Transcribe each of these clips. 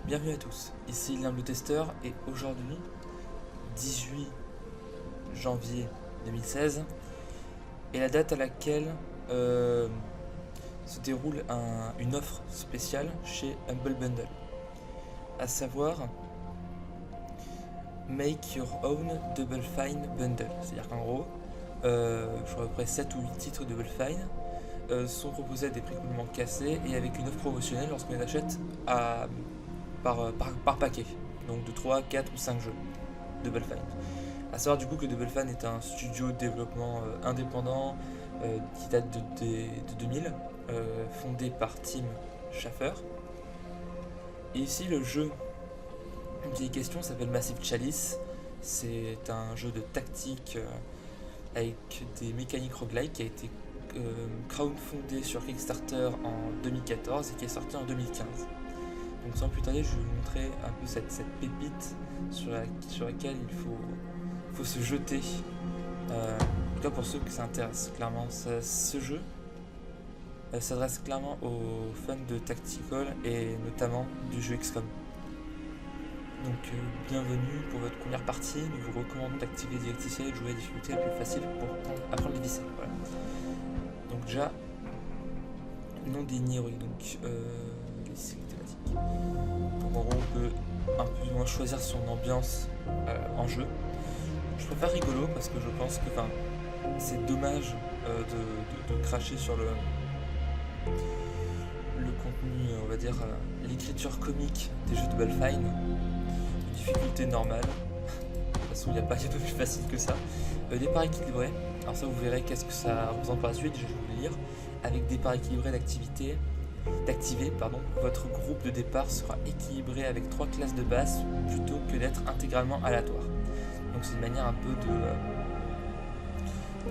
Bienvenue à tous, ici l'humble testeur et aujourd'hui, 18 janvier 2016, est la date à laquelle se déroule une offre spéciale chez Humble Bundle, à savoir Make Your Own Double Fine Bundle. C'est-à-dire qu'en gros, je crois à peu près 7 ou 8 titres Double Fine sont proposés à des prix complètement cassés et avec une offre promotionnelle lorsqu'on les achète par paquet, donc de 3, 4 ou 5 jeux Double Fine. A savoir du coup que Double Fine est un studio de développement indépendant qui date de 2000, fondé par Tim Schafer. Et ici le jeu qui est question s'appelle Massive Chalice. C'est un jeu de tactique avec des mécaniques roguelike qui a été crowdfundé sur Kickstarter en 2014 et qui est sorti en 2015. Donc sans plus tarder, je vais vous montrer un peu cette pépite sur laquelle il faut se jeter. En tout cas pour ceux que ça intéresse, clairement, ce jeu s'adresse clairement aux fans de Tactical et notamment du jeu XCOM. Donc bienvenue pour votre première partie. Nous vous recommandons d'activer Didacticiel et de jouer à la difficulté la plus facile pour apprendre les visées. Voilà. Donc déjà, nom des héroïques, donc les cycles thématiques. Donc en gros on peut un peu moins choisir son ambiance en jeu. Je préfère rigolo parce que je pense que c'est dommage de cracher sur le contenu, on va dire l'écriture comique des jeux de Double Fine. Difficulté normale, de toute façon il n'y a pas plus facile que ça. Départ équilibré, alors ça vous verrez qu'est-ce que ça représente par la suite, je vais vous le lire. Avec départ équilibré d'activer, votre groupe de départ sera équilibré avec 3 classes de base plutôt que d'être intégralement aléatoire. Donc c'est une manière un peu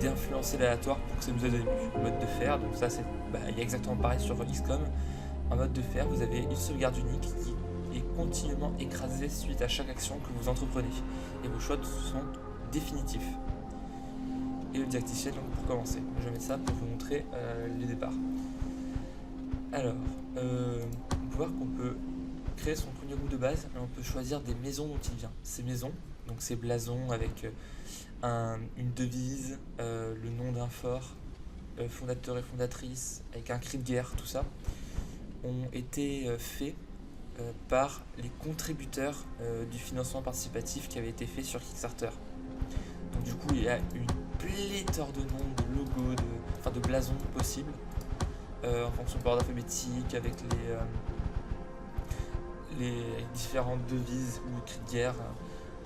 d'influencer l'aléatoire pour que ça vous aide au début. Mode de fer, donc ça c'est il y a exactement pareil sur XCOM. En mode de fer, vous avez une sauvegarde unique qui est continuellement écrasée suite à chaque action que vous entreprenez. Et vos choix sont définitifs. Et le didacticiel, donc pour commencer. Je vais mettre ça pour vous montrer les départs. Alors, on peut voir qu'on peut créer son premier groupe de base et on peut choisir des maisons dont il vient. Ces maisons, donc ces blasons avec une devise, le nom d'un fort, fondateur et fondatrice, avec un cri de guerre, tout ça, ont été faits par les contributeurs du financement participatif qui avait été fait sur Kickstarter. Donc du coup il y a une pléthore de noms, de logos, de blasons possibles en fonction de l'ordre alphabétique avec les différentes devises ou cris de guerre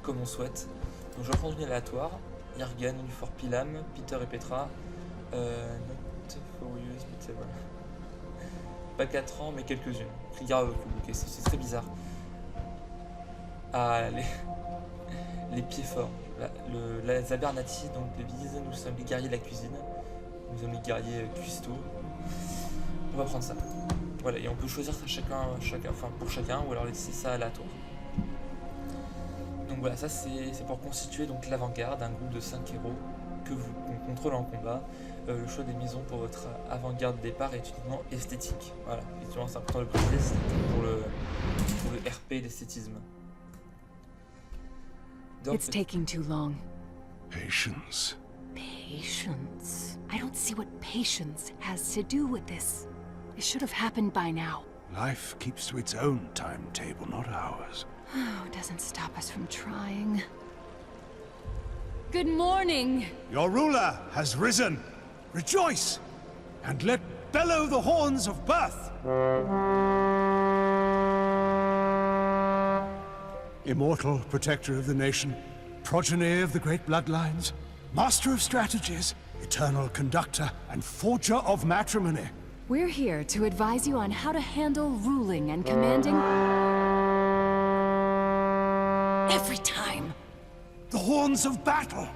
comme on souhaite. Donc je vais prendre une aléatoire, Irgan, du fort Pilam, Peter et Petra, Notorious, voilà. Pas 4 ans mais quelques-unes. Cri de guerre avec le c'est très bizarre. Ah, les pieds forts. La Zabernati, donc devise, nous sommes les guerriers de la cuisine. Nous sommes les guerriers cuistots. On va prendre ça. Voilà, et on peut choisir ça pour chacun, ou alors laisser ça aléatoire. Donc voilà, ça c'est pour constituer donc l'avant-garde, un groupe de 5 héros qu'on contrôle en combat. Le choix des maisons pour votre avant-garde de départ est uniquement esthétique. Voilà, effectivement c'est important de le préciser, pour le RP d'esthétisme. It's taking too long. Patience. Patience? I don't see what patience has to do with this. It should have happened by now. Life keeps to its own timetable, not ours. Oh, it doesn't stop us from trying. Good morning! Your ruler has risen. Rejoice, and let bellow the horns of birth. Immortal protector of the nation, progeny of the great bloodlines, master of strategies, eternal conductor, and forger of matrimony. We're here to advise you on how to handle ruling and commanding... every time. The horns of battle.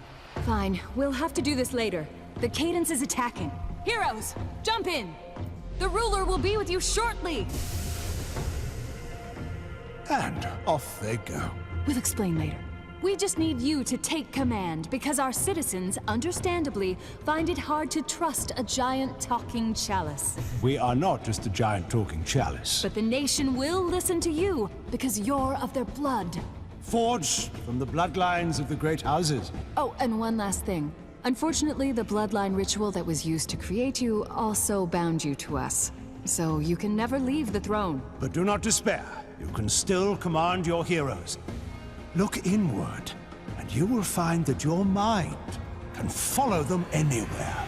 Fine, we'll have to do this later. The Cadence is attacking. Heroes, jump in! The ruler will be with you shortly! And off they go. We'll explain later. We just need you to take command, because our citizens, understandably, find it hard to trust a giant talking chalice. We are not just a giant talking chalice. But the nation will listen to you, because you're of their blood. Forged from the bloodlines of the great houses. Oh, and one last thing. Unfortunately, the bloodline ritual that was used to create you also bound you to us. So you can never leave the throne. But do not despair. You can still command your heroes. Look inward, and you will find that your mind can follow them anywhere.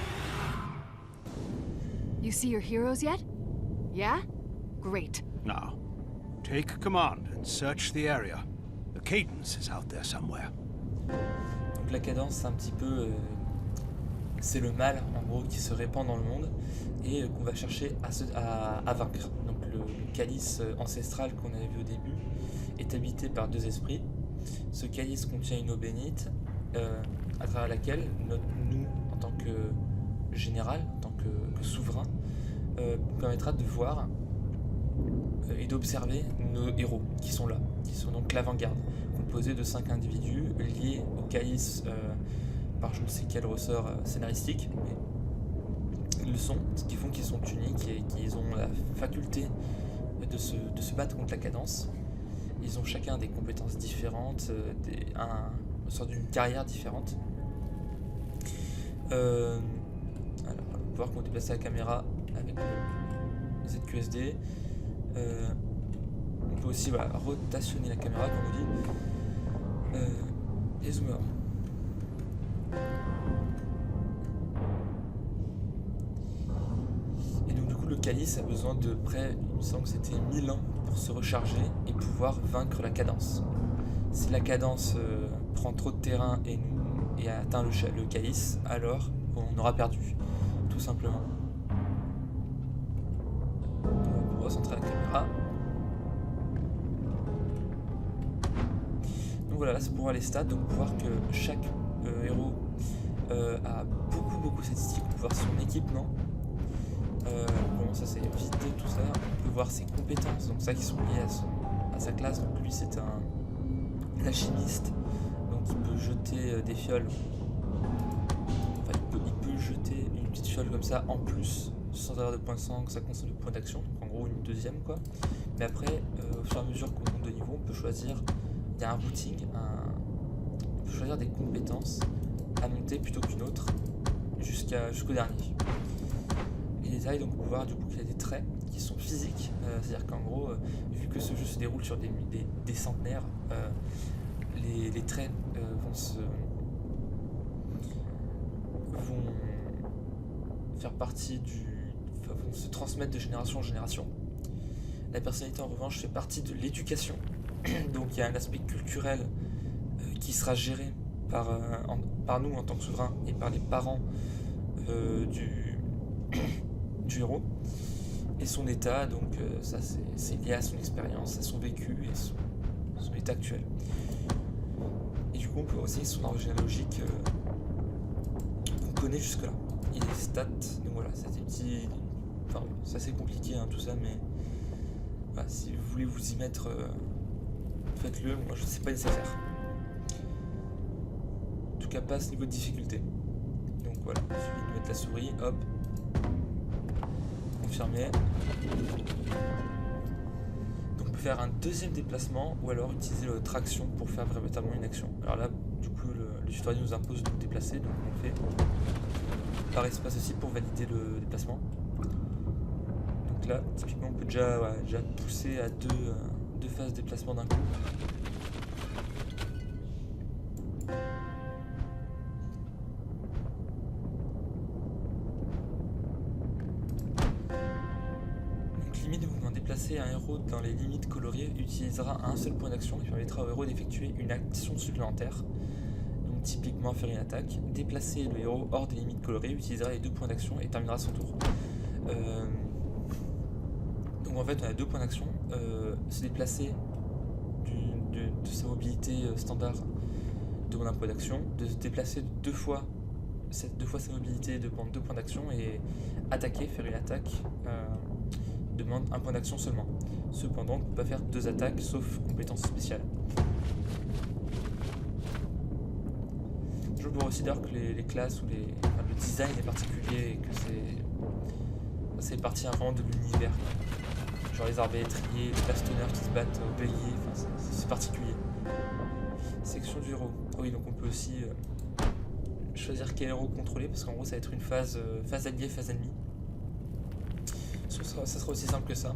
You see your heroes yet? Yeah? Great. Now, take command and search the area. The cadence is out there somewhere. Donc la cadence, c'est un petit peu... c'est le mal, en gros, qui se répand dans le monde et qu'on va chercher à vaincre. Donc le calice ancestral qu'on avait vu au début est habité par 2 esprits. Ce calice contient une eau bénite à travers laquelle nous, en tant que général, en tant que souverain, nous permettra de voir et d'observer nos héros qui sont là, qui sont donc l'avant-garde, composée de 5 individus liés au calice par je ne sais quel ressort scénaristique, mais ils le sont, ce qui font qu'ils sont uniques et qu'ils ont la faculté de se battre contre la cadence. Ils ont chacun des compétences différentes, une sorte d'une carrière différente. Alors, on va pouvoir déplacer la caméra avec le ZQSD. On peut aussi rotationner la caméra, comme on dit, et zoomer. Et donc du coup le calice a besoin de près, il me semble que c'était 1000 ans pour se recharger et pouvoir vaincre la cadence. Si la cadence prend trop de terrain et atteint le calice, alors on aura perdu, tout simplement. On va recentrer la caméra. Donc voilà, là c'est pour voir les stats, donc voir que chaque héros a beaucoup de statistiques, on peut voir son équipement, comment ça s'est visité, tout ça, on peut voir ses compétences, donc ça qui sont liées à sa classe. Donc lui c'est un alchimiste, donc il peut jeter des fioles, enfin il peut jeter une petite fiole comme ça en plus, sans avoir de points de sang, ça consomme de points d'action, donc en gros une deuxième quoi. Mais après, au fur et à mesure qu'on monte de niveau, on peut choisir, il y a un routing, on peut choisir des compétences à monter plutôt qu'une autre jusqu'au dernier. Et détail, donc on peut voir du coup qu'il y a des traits qui sont physiques, c'est-à-dire qu'en gros, vu que ce jeu se déroule sur des centenaires, les traits vont faire partie vont se transmettre de génération en génération. La personnalité en revanche fait partie de l'éducation, donc il y a un aspect culturel qui sera géré par nous en tant que souverain et par les parents du héros, et son état, donc ça c'est lié à son expérience, à son vécu et son état actuel. Et du coup on peut aussi son arbre généalogique qu'on connaît jusque là, et les stats. Donc voilà, c'est des petits, enfin c'est assez compliqué hein, tout ça, mais voilà, si vous voulez vous y mettre, faites-le. Moi je sais pas laisser faire, en tout cas pas à ce niveau de difficulté. Donc voilà, il suffit de mettre la souris, hop, confirmer. Donc on peut faire un deuxième déplacement ou alors utiliser l'autre action pour faire véritablement une action. Alors là, du coup, le tutoriel nous impose de nous déplacer, donc on le fait par espace aussi pour valider le déplacement. Donc là, typiquement, on peut déjà pousser à deux phases de déplacement d'un coup. Un héros dans les limites coloriées utilisera un seul point d'action qui permettra au héros d'effectuer une action supplémentaire, donc typiquement faire une attaque. Déplacer le héros hors des limites coloriées utilisera les 2 points d'action et terminera son tour. Donc en fait on a 2 points d'action, se déplacer de sa mobilité standard demande un point d'action, de se déplacer 2 fois sa mobilité demande 2 points d'action, et attaquer, faire une attaque demande un point d'action seulement. Cependant, on ne peut pas faire 2 attaques sauf compétence spéciale. Je peux aussi dire que les classes ou enfin, le design est particulier et que c'est parti vraiment de l'univers. Genre les arbalétriers, les bastonneurs qui se battent au bélier, enfin, c'est particulier. Section du héros. Ah oui, donc on peut aussi choisir quel héros contrôler, parce qu'en gros ça va être une phase alliée, phase ennemie. Ça sera aussi simple que ça.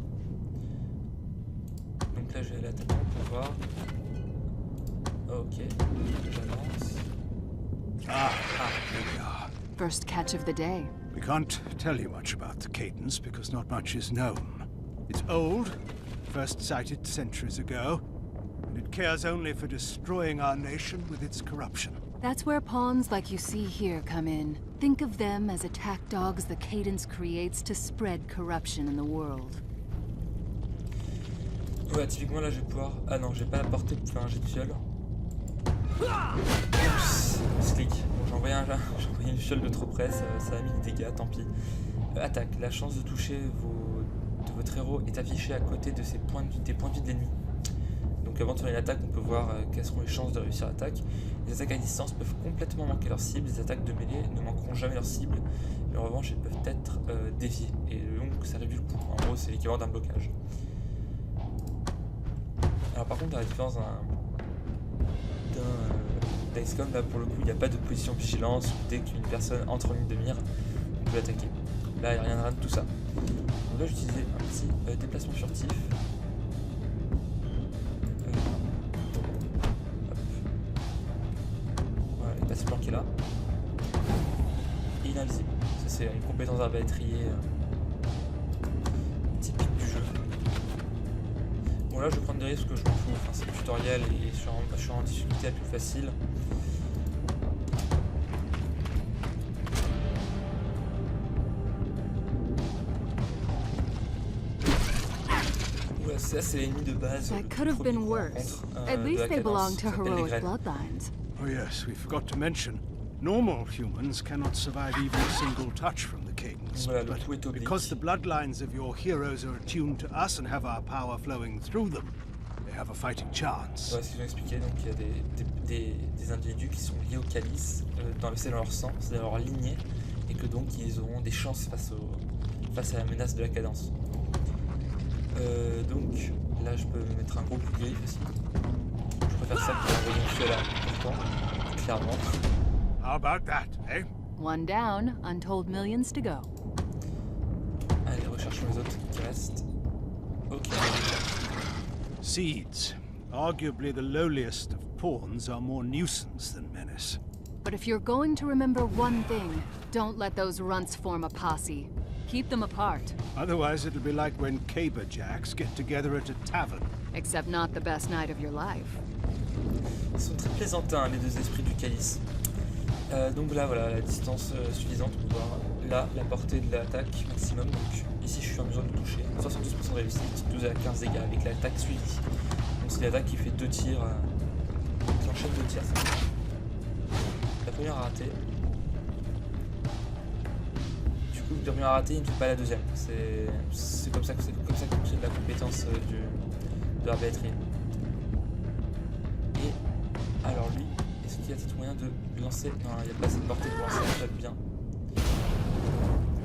Donc là je vais aller attaquer pour voir. Ok, j'avance. Here we are. First catch of the day. We can't tell you much about the Cadence because not much is known. It's old, first sighted centuries ago, and it cares only for destroying our nation with its corruption. That's where pawns like you see here come in. Think of them as attack dogs the Cadence creates to spread corruption in the world. Ouais, typiquement là je vais pouvoir... Ah non, j'ai pas la portée pour faire un jet de fiole. Slick. Bon, j'ai envoyé une fiole de trop près, ça a mis des dégâts, tant pis. Attaque. La chance de toucher de votre héros est affichée à côté de des points de vie de l'ennemi. Donc avant de faire une attaque, on peut voir quelles seront les chances de réussir l'attaque. Les attaques à distance peuvent complètement manquer leur cible, les attaques de mêlée ne manqueront jamais leur cible, mais en revanche elles peuvent être déviées, et donc ça réduit le coût. En gros c'est l'équivalent d'un blocage. Alors par contre à la différence d'un XCOM, là pour le coup il n'y a pas de position de vigilance, dès qu'une personne entre en ligne de mire, on peut l'attaquer. Là il n'y a rien de tout ça. Donc là j'utilisais un petit déplacement furtif. Voilà, il passe planqué là. Et il est invisible. Ça c'est une compétence d'arbalétrier typique du jeu. Bon là je vais prendre des risques que je m'en fous, enfin, c'est le tutoriel et je suis en difficulté la plus facile. Oula, ça c'est l'ennemi de base. That could have been worse. At least they belong to heroic bloodlines. Oh yes, we forgot to mention. Normal humans cannot survive even a single touch from the Cadence. Voilà, le But coup est oblique. because the bloodlines of your heroes are attuned to us and have our power flowing through them, they have a fighting chance. Voilà ce qu'ils ont expliqué, donc il y a des individus qui sont liés au calice, c'est dans leur sang, c'est dans leur lignée, et que donc ils auront des chances face à la menace de la cadence. Donc là je peux me mettre un gros coup de griffe aussi. Je préfère ça que d'envoyer une fiole à pourtant, clairement. How about that, eh? One down, untold millions to go. Allez, recherchons les autres qui restent. Ok. Seeds. Arguably the lowliest of pawns are more nuisance than menace. But if you're going to remember one thing, don't let those runts form a posse. Keep them apart. Otherwise it'll be like when caberjacks get together at a tavern. Except not the best night of your life. Ils sont très plaisantins, les deux esprits du calice. Donc là, voilà, la distance suffisante pour voir là la portée de l'attaque maximum. Donc ici, je suis en mesure de toucher. 72% de réussite, 12 à 15 dégâts avec l'attaque suivie. Donc c'est l'attaque qui fait 2 tirs, qui enchaîne 2 tirs. Ça. La première a raté. Du coup, la première a raté, il ne fait pas la deuxième. C'est comme ça que fonctionne la compétence de l'arbalétrier. Et alors lui, est-ce qu'il y a peut-être moyen de lancer? Non, il n'y a pas assez de portée pour lancer, ça va bien.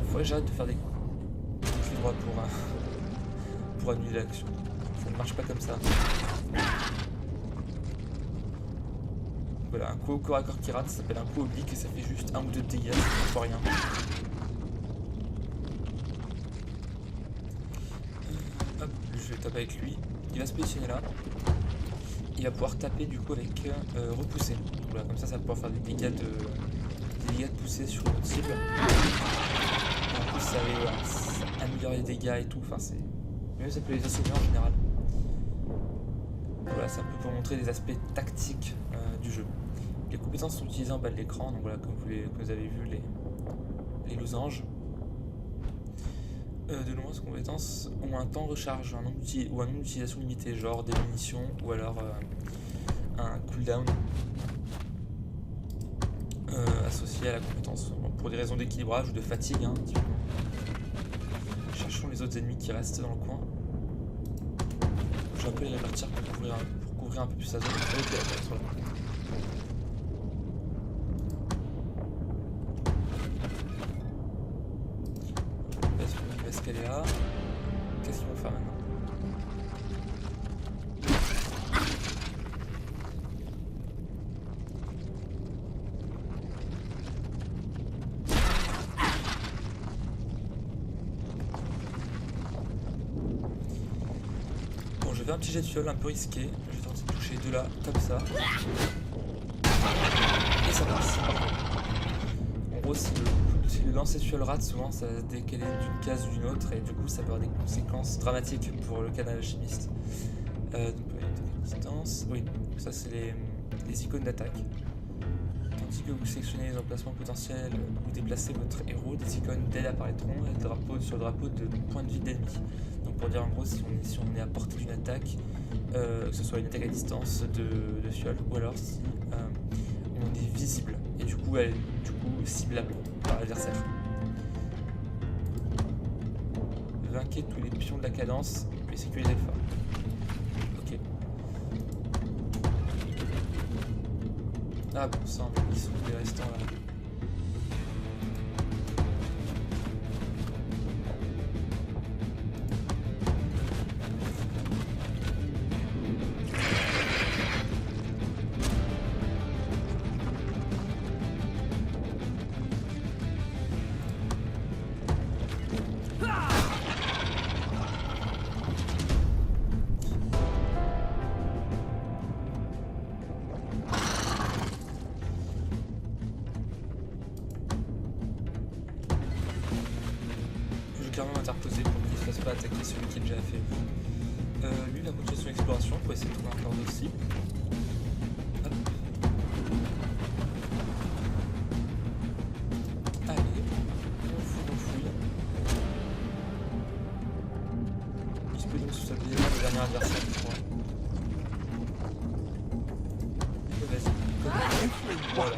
Faudrait que j'arrête de faire des clics droits pour annuler l'action. Ça ne marche pas comme ça. Voilà, un coup au corps à corps qui rate, ça s'appelle un coup oblique et ça fait juste 1 ou 2 dégâts, ça ne rien. Hop, je vais taper avec lui. Il va se positionner là. Il va pouvoir taper du coup avec repousser. Donc voilà, comme ça, ça va pouvoir faire des dégâts de poussée sur notre cible. Et en plus, ça va améliorer les dégâts et tout. Enfin, c'est même ça peut les assommer en général. Voilà, c'est un peu pour montrer les aspects tactiques du jeu. Les compétences sont utilisées en bas de l'écran. Donc voilà, comme vous avez vu les losanges. De nombreuses compétences ont un temps de recharge un nombre d'utilisation limité, genre des munitions ou alors un cooldown associé à la compétence, pour des raisons d'équilibrage ou de fatigue. Hein, cherchons les autres ennemis qui restent dans le coin. Je vais un peu les répartir pour couvrir un peu plus sa zone. là. Qu'est-ce qu'ils vont faire maintenant? Bon, je vais un petit jet de fiole un peu risqué. Je vais tenter de toucher les deux là, comme ça. Et ça passe. En gros, si le lancer de fiole rate, souvent ça se décale d'une case ou d'une autre, et du coup ça peut avoir des conséquences dramatiques pour le canal alchimiste. Donc, distance. Oui, ça c'est les icônes d'attaque. Tandis que vous sélectionnez les emplacements potentiels ou déplacez votre héros, des icônes d'aide apparaîtront sur le drapeau de point de vie d'ennemi. Donc pour dire en gros si on est à portée d'une attaque, que ce soit une attaque à distance de fiole, ou alors si on est visible et du coup ciblable par l'adversaire. Vainquez tous les pions de la cadence et sécurisez le phare. Ok. Ah bon sang, ils sont les restants là. Interposé pour qu'il ne se fasse pas attaquer celui qui est déjà fait. Lui, il a continué son exploration pour essayer de trouver encore d'autres cibles. Hop. Allez, on fouille. Il se peut donc s'oublier le dernier adversaire du point. Vas-y. Voilà.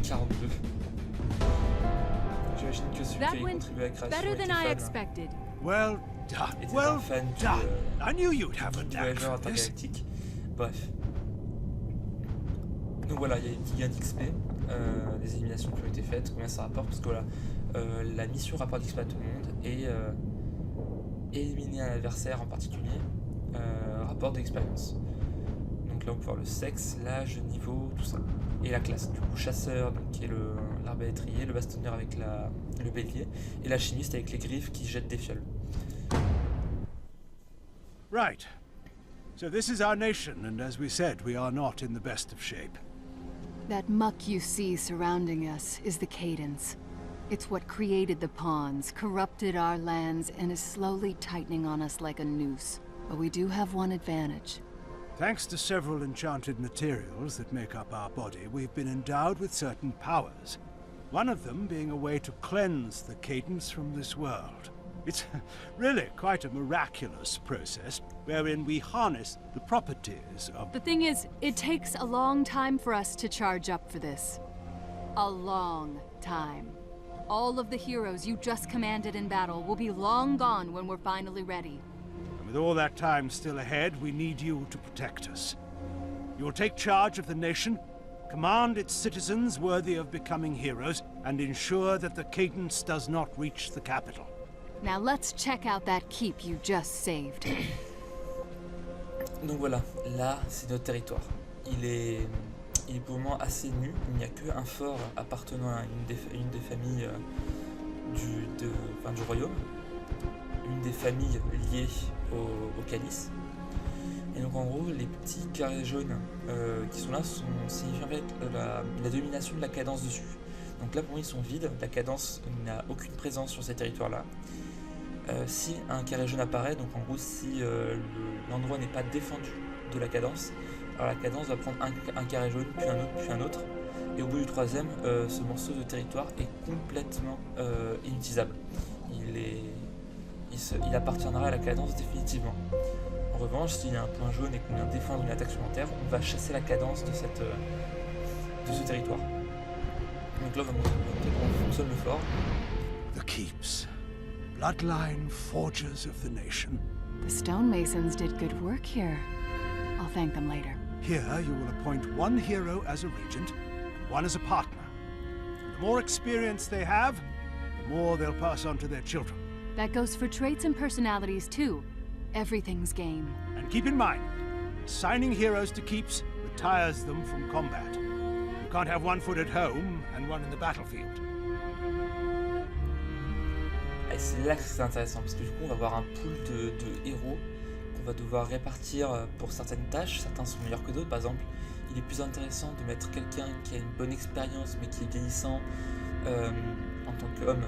42. J'imagine que celui qui a contribué à la création était fan. Well done. Well done. I knew you'd have a knack for this. Bref. Donc voilà, il y a des petits gains d'XP, des éliminations qui ont été faites, combien ça rapporte, parce que voilà, la mission rapporte d'XP à tout le monde, et éliminer un adversaire en particulier rapporte de l'expérience. Donc là on peut voir le sexe, l'âge, le niveau, tout ça. Et la classe, du coup chasseur donc, qui est l'arbalètrier, le bastonneur avec le bélier, et l'alchimiste avec les griffes qui jettent des fioles. Right. So this is our nation, and as we said, we are not in the best of shape. That muck you see surrounding us is the Cadence. It's what created the pawns, corrupted our lands, and is slowly tightening on us like a noose. But we do have one advantage. Thanks to several enchanted materials that make up our body, we've been endowed with certain powers. One of them being a way to cleanse the Cadence from this world. It's really quite a miraculous process, wherein we harness the properties of... The thing is, it takes a long time for us to charge up for this. A long time. All of the heroes you just commanded in battle will be long gone when we're finally ready. With all that time still ahead, we need you to protect us. You will take charge of the nation, command its citizens worthy of becoming heroes, and ensure that the Cadence does not reach the capital. Now let's check out that keep you just saved. Donc voilà, là c'est notre territoire. Il est pour le moment assez nu. Il n'y a qu'un fort appartenant à une des familles du royaume. Une des familles liées au calice. Et donc en gros, les petits carrés jaunes qui sont là signifient en fait la domination de la cadence dessus. Donc là pour moi ils sont vides, la cadence n'a aucune présence sur ces territoires-là. Si un carré jaune apparaît, donc en gros si l'endroit n'est pas défendu de la cadence, alors la cadence va prendre un carré jaune, puis un autre, et au bout du troisième, ce morceau de territoire est complètement inutilisable. Il appartiendra à la cadence définitivement. En revanche, s'il y a un point jaune et qu'on vient défendre une attaque supplémentaire, on va chasser la cadence de ce territoire. Donc là, on va montrer comment fonctionne le fort. The keeps. Bloodline forgers of the nation. The stonemasons did good work here. I'll thank them later. Here you will appoint one hero as a regent, one as a partner. The more experience they have, the the more they'll pass on to their children. That goes for traits and personalities too. Everything's game. And keep in mind, signing heroes to keeps retires them from combat. You can't have one foot at home and one in the battlefield. Et c'est là que c'est intéressant, parce que du coup on va avoir un pool de héros qu'on va devoir répartir pour certaines tâches. Certains sont meilleurs que d'autres. Par exemple, il est plus intéressant de mettre quelqu'un qui a une bonne expérience mais qui est vieillissant en tant qu'homme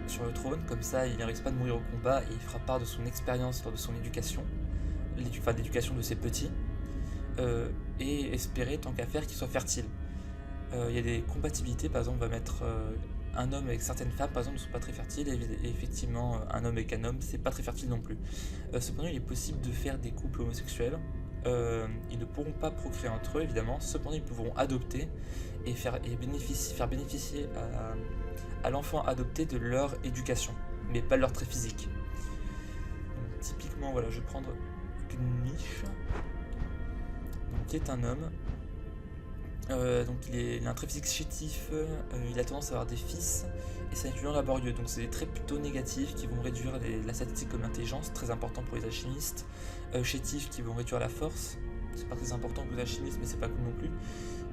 sur le trône. Comme ça il ne risque pas de mourir au combat et il fera part de son expérience lors de son éducation, l'éducation de ses petits, et espérer tant qu'à faire qu'il soit fertile. Il y a des compatibilités, par exemple on va mettre un homme avec certaines femmes par exemple ne sont pas très fertiles, et effectivement un homme avec un homme c'est pas très fertile non plus. Cependant il est possible de faire des couples homosexuels. Ils ne pourront pas procréer entre eux évidemment, cependant ils pourront adopter et faire bénéficier à l'enfant adopté de leur éducation, mais pas de leur trait physique. Donc, typiquement voilà, je vais prendre Gnich, qui est un homme. Donc il a un trait physique chétif, il a tendance à avoir des fils et c'est un étudiant laborieux, donc c'est des traits plutôt négatifs qui vont réduire la statistique comme l'intelligence, très important pour les alchimistes. Chétifs qui vont réduire la force, c'est pas très important pour les alchimistes mais c'est pas cool non plus.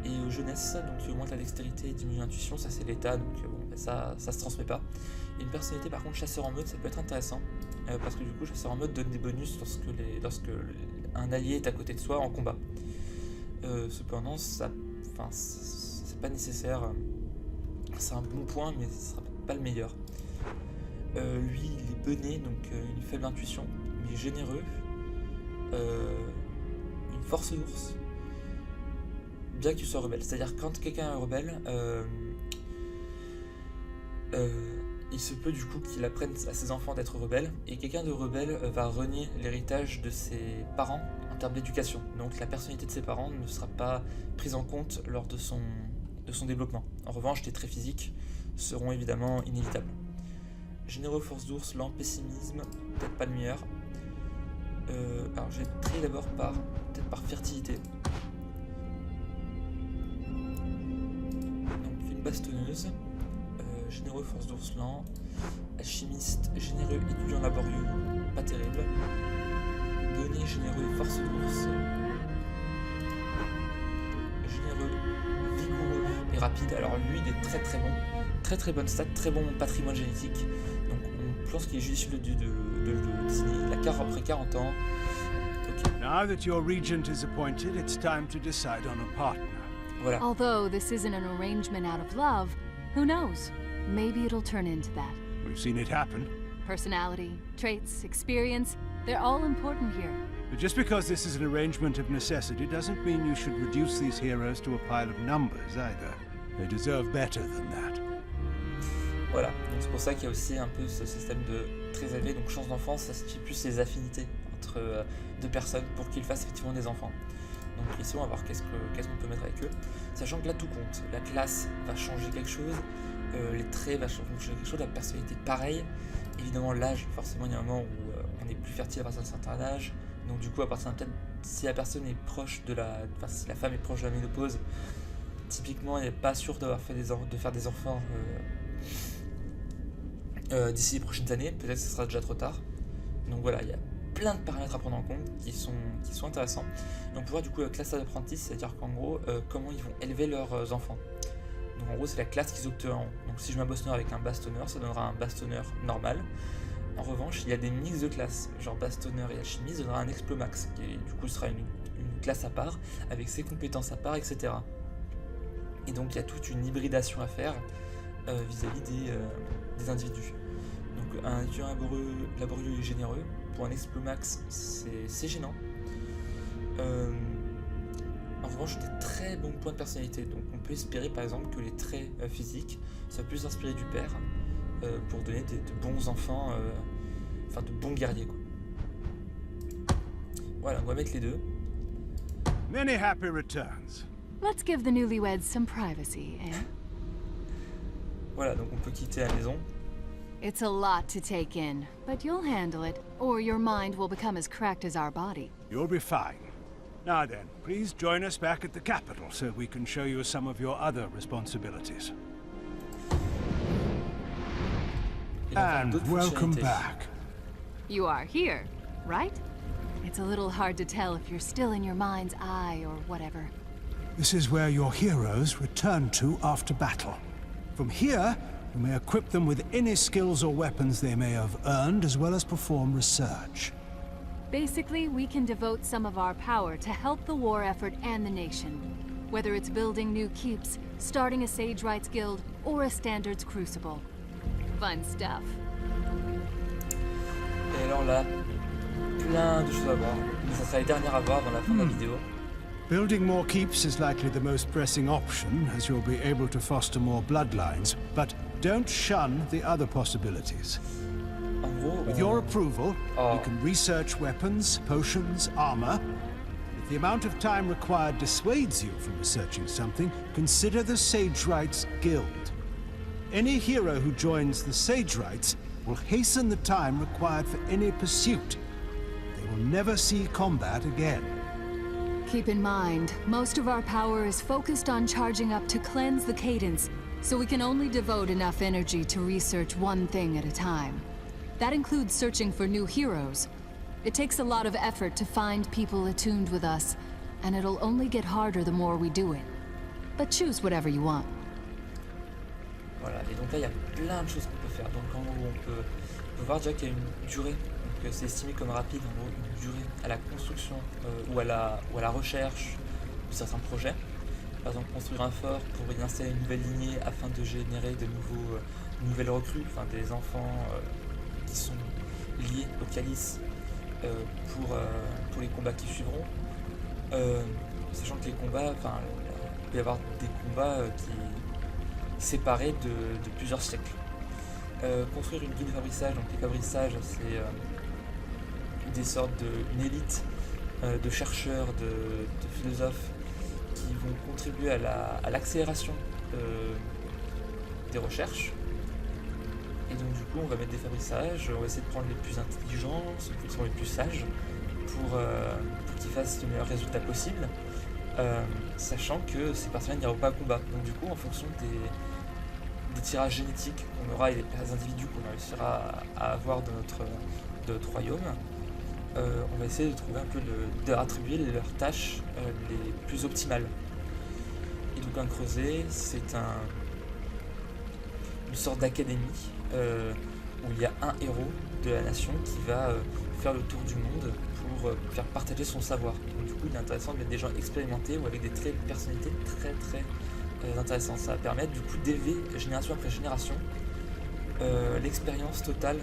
Et jeunesse, donc qui augmente la dextérité et diminue l'intuition, ça c'est l'état, donc bon, ça se transmet pas. Et une personnalité par contre chasseur en mode, ça peut être intéressant, parce que du coup chasseur en mode donne des bonus lorsque un allié est à côté de soi en combat. Cependant c'est pas nécessaire, c'est un bon point mais ce sera pas le meilleur. Lui il est bené, donc une faible intuition, mais généreux, une force d'ours, bien qu'il soit rebelle. C'est-à-dire quand quelqu'un est rebelle, il se peut du coup qu'il apprenne à ses enfants d'être rebelles, et quelqu'un de rebelle va renier l'héritage de ses parents en termes d'éducation. Donc la personnalité de ses parents ne sera pas prise en compte lors de son développement. En revanche, les traits physiques seront évidemment inévitables. Généreux, force d'ours, lent, pessimisme, peut-être pas le meilleur. Alors je vais trier d'abord peut-être par fertilité. Donc une bastonneuse, généreux, force d'ours, lent, alchimiste, généreux, étudiant laborieux, pas terrible. Bené, généreux, force d'ours, généreux, vigoureux et rapide. Alors lui il est très très bon, très bonne stat, très bon patrimoine génétique. Donc on pense qu'il est judicieux de le désigner. Il a après 40 ans. Okay. Now that your regent is appointed, it's time to decide on a partner. Voilà. Although this isn't an arrangement out of love, who knows? Maybe it'll turn into that. We've seen it happen. Personality, traits, experience, they're all important here. But just because this is an arrangement of necessity doesn't mean you should reduce these heroes to a pile of numbers either. They deserve better than that. Voilà, donc c'est pour ça qu'il y a aussi un peu ce système de très élevé, donc chance d'enfance, ça situe plus les affinités entre deux personnes pour qu'ils fassent effectivement des enfants. Donc ici on va voir qu'est-ce qu'on peut mettre avec eux, sachant que là tout compte, la classe va changer quelque chose, les traits vont changer quelque chose, la personnalité pareil, évidemment l'âge, forcément il y a un moment où on est plus fertile à partir d'un certain âge, donc du coup à partir d'un peut-être si la personne est proche si la femme est proche de la ménopause, typiquement elle n'est pas sûre de faire des enfants d'ici les prochaines années, peut-être que ce sera déjà trop tard. Donc voilà, il y a plein de paramètres à prendre en compte qui sont intéressants. Et on peut voir du coup la classe d'apprenti, c'est-à-dire qu'en gros, comment ils vont élever leurs enfants. Donc en gros, c'est la classe qu'ils obtiendront. Donc si je mets un bastonneur avec un bastonneur, ça donnera un bastonneur normal. En revanche, il y a des mix de classes, genre bastonneur et alchimiste donnera un explomax, qui du coup sera une classe à part, avec ses compétences à part, etc. Et donc il y a toute une hybridation à faire vis-à-vis des individus. Donc un étudiant laborieux et généreux, pour un explomax c'est gênant. En revanche, des très bons points de personnalité, donc on peut espérer par exemple que les traits physiques soient plus inspirés du père pour donner de bons enfants, de bons guerriers quoi. Voilà, on va mettre les deux. Many happy returns. Let's give the newlyweds some privacy, eh? Voilà, donc on peut quitter la maison. It's a lot to take in, but you'll handle it, or your mind will become as cracked as our body. You'll be fine. Now then, please join us back at the capital so we can show you some of your other responsibilities. il enfin And d'autres welcome fonctionnalités. back. You are here, right? It's a little hard to tell if you're still in your mind's eye or whatever. This is where your heroes return to after battle. From here, you may equip them with any skills or weapons they may have earned, as well as perform research. Basically, we can devote some of our power to help the war effort and the nation. Whether it's building new keeps, starting a Sage Rights Guild, or a Standards Crucible. Fun stuff. Et alors là, plein de choses à voir. Mais ça sera les dernières à voir avant la fin de la vidéo. Building more keeps is likely the most pressing option, as you'll be able to foster more bloodlines, but don't shun the other possibilities. En gros, With your approval, Oh. you can research weapons, potions, armor. If the amount of time required dissuades you from researching something, consider the Sage Rights Guild. Any hero who joins the Sage Rights will hasten the time required for any pursuit. They will never see combat again. Keep in mind, most of our power is focused on charging up to cleanse the cadence, so we can only devote enough energy to research one thing at a time. That includes searching for new heroes. It takes a lot of effort to find people attuned with us, and it'll only get harder the more we do it. But choose whatever you want. Voilà, et donc là il y a plein de choses qu'on peut faire. Donc en gros on peut voir déjà qu'il y a une durée, donc c'est estimé comme rapide, en gros une durée à la construction ou à la recherche de certains projets. Par exemple construire un fort pour y installer une nouvelle lignée afin de générer de nouvelles recrues, enfin des enfants qui sont liés au calice pour les combats qui suivront. Sachant que les combats, enfin il peut y avoir des combats qui séparés de plusieurs siècles. Construire une guilde de fabrissage, donc les fabrisages c'est une élite de chercheurs, de philosophes qui vont contribuer à l'accélération des recherches. Et donc du coup on va mettre des fabrisages, on va essayer de prendre les plus intelligents, ceux qui sont les plus sages pour qu'ils fassent le meilleur résultat possible. Sachant que ces personnes n'iront pas à combat. Donc du coup en fonction des tirages génétiques qu'on aura et des individus qu'on réussira à avoir de notre royaume, on va essayer de trouver un peu de attribuer leurs tâches les plus optimales. Et donc un creuset, c'est une sorte d'académie où il y a un héros de la nation qui va faire le tour du monde pour faire partager son savoir. Donc du coup il est intéressant de mettre des gens expérimentés ou avec des traits de personnalité très intéressants. Ça va permettre du coup d'élever génération après génération l'expérience totale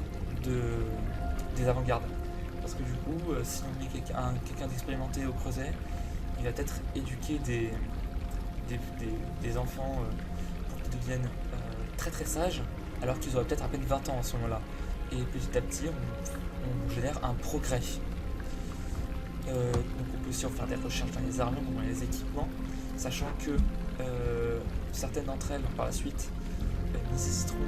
des avant-gardes. Parce que du coup si on met quelqu'un d'expérimenté au creuset, il va peut-être éduquer des enfants pour qu'ils deviennent très sages alors qu'ils auraient peut-être à peine 20 ans à ce moment-là. Et petit à petit on génère un progrès. Donc on peut aussi en faire des recherches dans les armures ou dans les équipements, sachant que certaines d'entre elles par la suite nécessiteront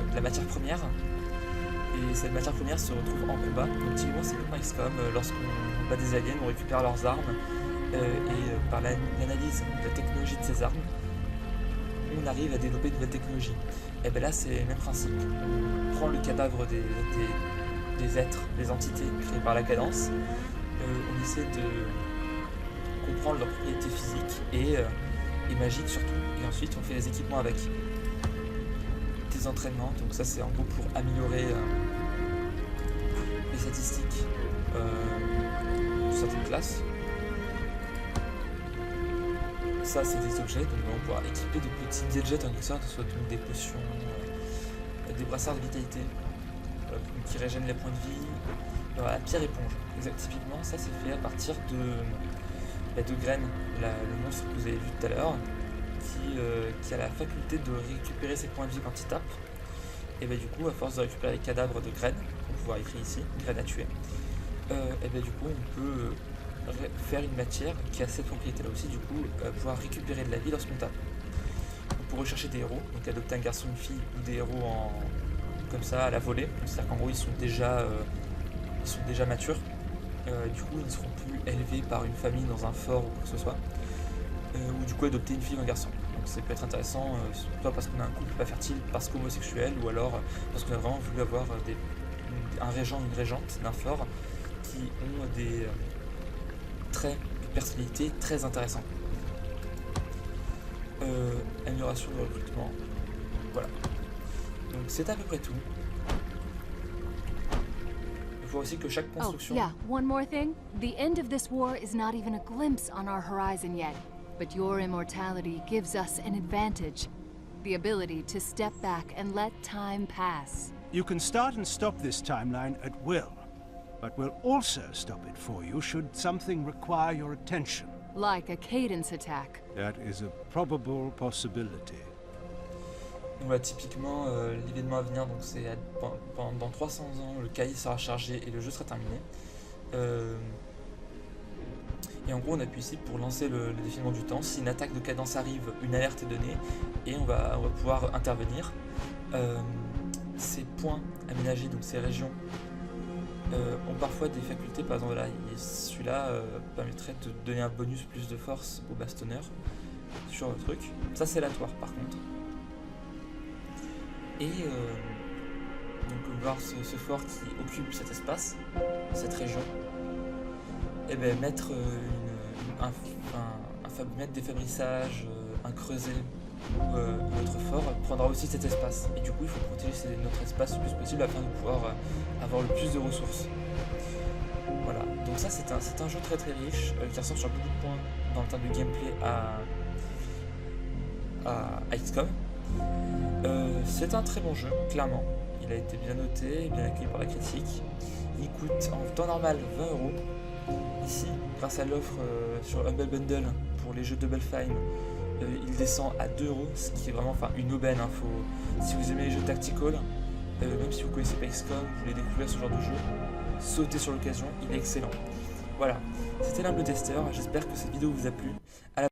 de la matière première, et cette matière première se retrouve en combat. Donc typiquement c'est comme XCOM, lorsqu'on bat des aliens on récupère leurs armes et par l'analyse de la technologie de ces armes on arrive à développer de nouvelles technologies. Et bien là c'est le même principe, on prend le cadavre des êtres, des entités créées par la cadence, on essaie de comprendre leurs propriétés physiques et magiques surtout, et ensuite on fait des équipements avec des entraînements. Donc ça c'est en gros pour améliorer les statistiques de certaines classes. Ça c'est des objets, donc on va pouvoir équiper de petits gadgets en quelque sorte, soit donc des potions, des brassards de vitalité qui régènent les points de vie. Alors, la pierre éponge, typiquement ça c'est fait à partir de graines, le monstre que vous avez vu tout à l'heure, qui a la faculté de récupérer ses points de vie quand il tape. Et du coup à force de récupérer les cadavres de graines, qu'on peut voir écrit ici, graines à tuer, et du coup on peut faire une matière qui a cette propriété là aussi, du coup pouvoir récupérer de la vie lorsqu'on tape. On peut rechercher des héros, donc adopter un garçon, une fille ou des héros comme ça à la volée, c'est-à-dire qu'en gros ils sont déjà matures, du coup ils ne seront plus élevés par une famille dans un fort ou quoi que ce soit, ou du coup adopter une fille ou un garçon. Donc ça peut être intéressant, soit parce qu'on a un couple pas fertile, parce qu'homosexuel, ou alors parce qu'on a vraiment voulu avoir un régent, une régente d'un fort qui ont des traits de personnalité très intéressants. Amélioration de recrutement. Voilà. Donc c'est à peu près tout. Il faut aussi que chaque Oh, construction... yeah, one more thing. The end of this war is not even a glimpse on our horizon yet. But your immortality gives us an advantage. The ability to step back and let time pass. You can start and stop this timeline at will, but we'll also stop it for you should something require your attention. Like a cadence attack. That is a probable possibility. Donc voilà, typiquement, l'événement à venir, donc c'est dans 300 ans, le cahier sera chargé et le jeu sera terminé. Et en gros, on appuie ici pour lancer le défilement du temps. Si une attaque de cadence arrive, une alerte est donnée et on va pouvoir intervenir. Ces points aménagés, donc ces régions, ont parfois des facultés. Par exemple, là, celui-là permettrait de donner un bonus plus de force au bastonneur sur le truc. Ça, c'est aléatoire par contre. Et donc voir ce fort qui occupe cet espace, cette région, et bien mettre mettre des fabrissages, un creuset ou notre fort prendra aussi cet espace. Et du coup il faut protéger notre espace le plus possible afin de pouvoir avoir le plus de ressources. Voilà, donc ça c'est un jeu très très riche qui ressemble sur beaucoup de points dans le terme de gameplay à XCOM. C'est un très bon jeu, clairement. Il a été bien noté, bien accueilli par la critique. Il coûte en temps normal 20 €. Ici, grâce à l'offre sur Humble Bundle pour les jeux Double Fine, il descend à 2 €, ce qui est vraiment une aubaine. Si vous aimez les jeux tactical, même si vous ne connaissez pas XCOM, vous voulez découvrir ce genre de jeu, sautez sur l'occasion, il est excellent. Voilà, c'était l'Humble Tester, j'espère que cette vidéo vous a plu.